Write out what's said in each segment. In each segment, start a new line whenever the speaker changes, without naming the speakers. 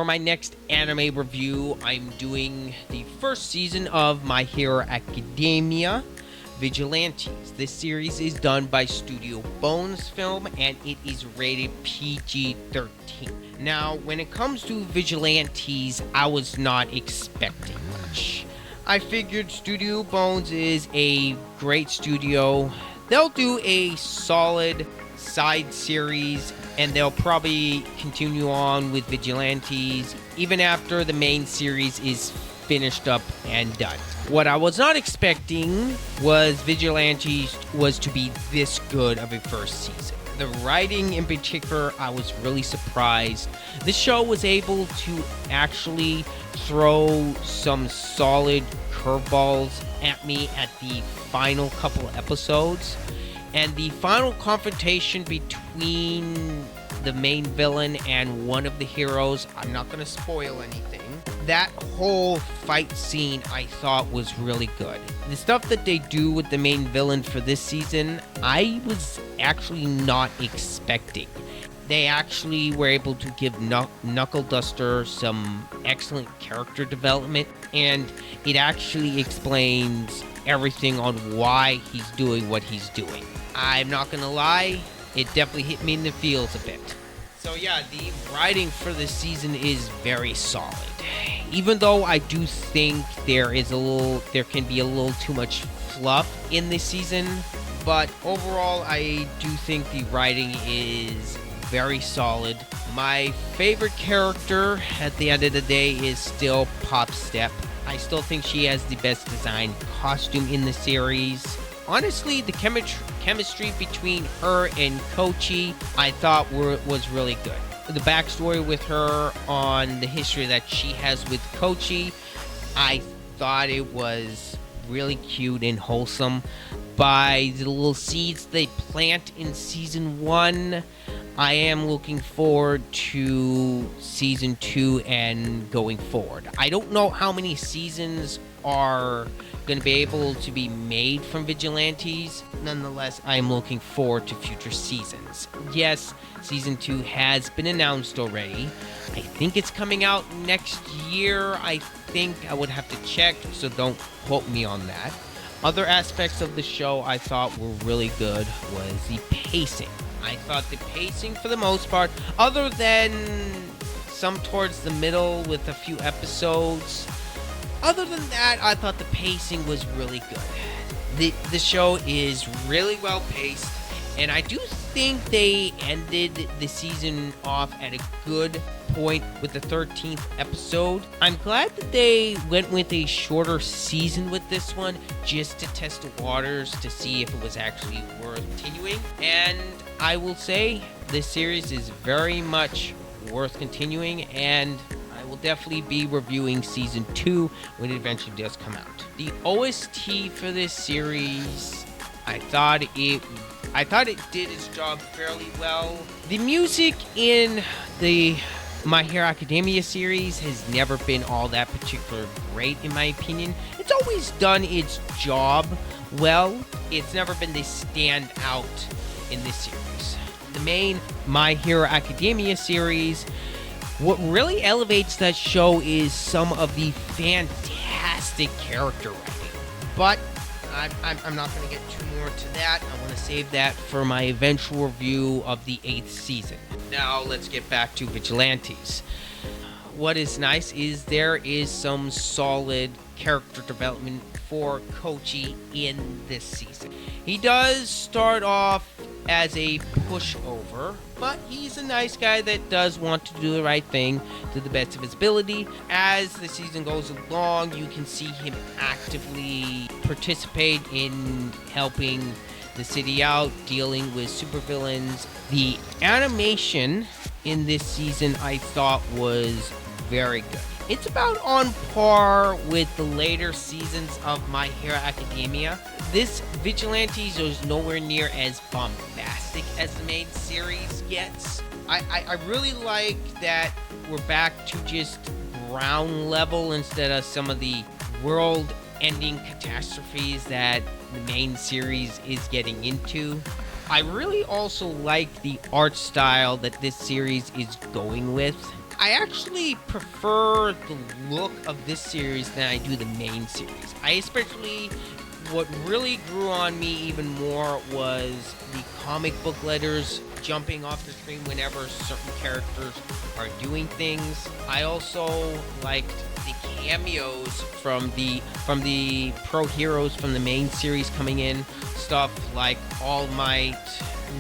For my next anime review, I'm doing the first season of My Hero Academia, Vigilantes. This series is done by Studio Bones Film and it is rated PG-13. Now, when it comes to Vigilantes, I was not expecting much. I figured Studio Bones is a great studio. They'll do a solid side series and they'll probably continue on with Vigilantes even after the main series is finished up and done. What I was not expecting was Vigilantes was to be this good of a first season. The writing in particular, I was really surprised. The show was able to actually throw some solid curveballs at me at the final couple episodes. And the final confrontation between the main villain and one of the heroes, I'm not going to spoil anything. That whole fight scene I thought was really good. The stuff that they do with the main villain for this season, I was actually not expecting. They actually were able to give Knuckle Duster some excellent character development, and it actually explains everything on why he's doing what he's doing. I'm not gonna lie, it definitely hit me in the feels a bit. So yeah, the writing for this season is very solid. Even though I do think there can be a little too much fluff in this season, but overall I do think the writing is very solid. My favorite character at the end of the day is still Pop Step. I still think she has the best designed costume in the series. Honestly, the chemistry between her and Kochi, I thought was really good. The backstory with her on the history that she has with Kochi, I thought it was really cute and wholesome. By the little seeds they plant in season 1, I am looking forward to season 2 and going forward. I don't know how many seasons are going to be able to be made from Vigilantes. Nonetheless, I am looking forward to future seasons. Yes, season 2 has been announced already. I think it's coming out next year. I think I would have to check, so don't quote me on that. Other aspects of the show I thought were really good was the pacing. I thought the pacing, for the most part, other than some towards the middle with a few episodes, other than that, I thought the pacing was really good. The show is really well paced, and I do think they ended the season off at a good point with the 13th episode. I'm glad that they went with a shorter season with this one, just to test the waters to see if it was actually worth continuing. And I will say this series is very much worth continuing, and I will definitely be reviewing season 2 when it eventually does come out. The OST for this series, I thought it did its job fairly well. The music in the My Hero Academia series has never been all that particular great, in my opinion. It's always done its job well. It's never been the stand out in this series. The main My Hero Academia series, what really elevates that show is some of the fantastic character writing. But I'm not going to get too more to that. I want to save that for my eventual review of the 8th season. Now let's get back to Vigilantes. What is nice is there is some solid character development for Kochi in this season. He does start off as a pushover, but he's a nice guy that does want to do the right thing to the best of his ability. As the season goes along, you can see him actively participate in helping the city out, dealing with supervillains. The animation in this season I thought was very good. It's about on par with the later seasons of My Hero Academia. This Vigilantes is nowhere near as bombastic as the main series gets. I really like that we're back to just ground level instead of some of the world-ending catastrophes that the main series is getting into. I really also like the art style that this series is going with. I actually prefer the look of this series than I do the main series. I especially, what really grew on me even more was the comic book letters jumping off the screen whenever certain characters are doing things. I also liked the cameos from the pro heroes from the main series coming in. Stuff like All Might,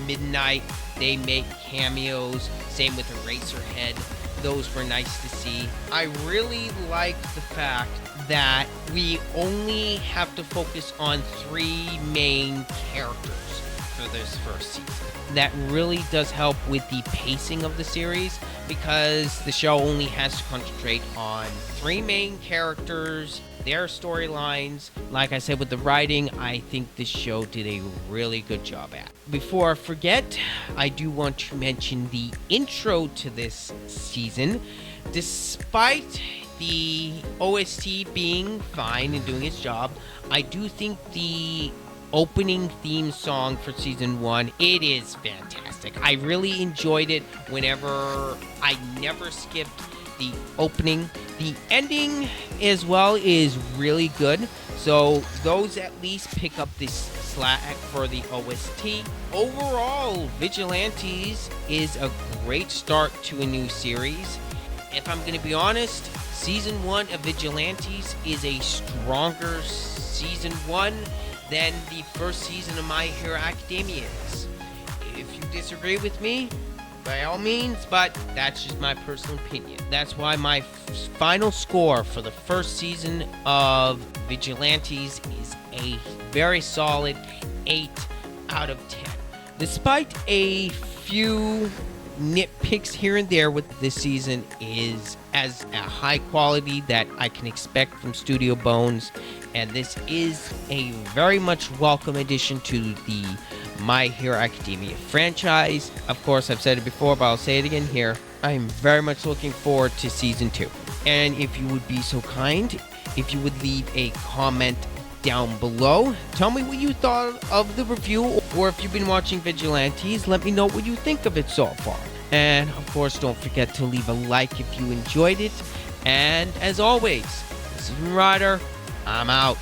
Midnight, they make cameos. Same with Eraserhead. Those were nice to see. I really like the fact that we only have to focus on 3 main characters for this first season. That really does help with the pacing of the series because the show only has to concentrate on 3 main characters, their storylines. Like I said, with the writing, I think this show did a really good job at. Before I forget, I do want to mention the intro to this season. Despite the OST being fine and doing its job, I do think the opening theme song for season 1, it is fantastic. I really enjoyed it whenever I never skipped the opening. The ending as well is really good, so those at least pick up this slack for the OST. Overall, Vigilantes is a great start to a new series. If I'm going to be honest, season 1 of Vigilantes is a stronger season 1 than the first season of My Hero Academia is. If you disagree with me, by all means, but that's just my personal opinion. That's why my final score for the first season of Vigilantes is a very solid 8 out of 10. Despite a few nitpicks here and there with this season, is as a high quality that I can expect from Studio Bones, and this is a very much welcome addition to the My Hero Academia franchise. Of course, I've said it before, but I'll say it again here. I'm very much looking forward to season 2. And if you would be so kind, if you would leave a comment down below, tell me what you thought of the review, or if you've been watching Vigilantes, let me know what you think of it so far. And of course, don't forget to leave a like if you enjoyed it. And as always, this is Ryder. I'm out.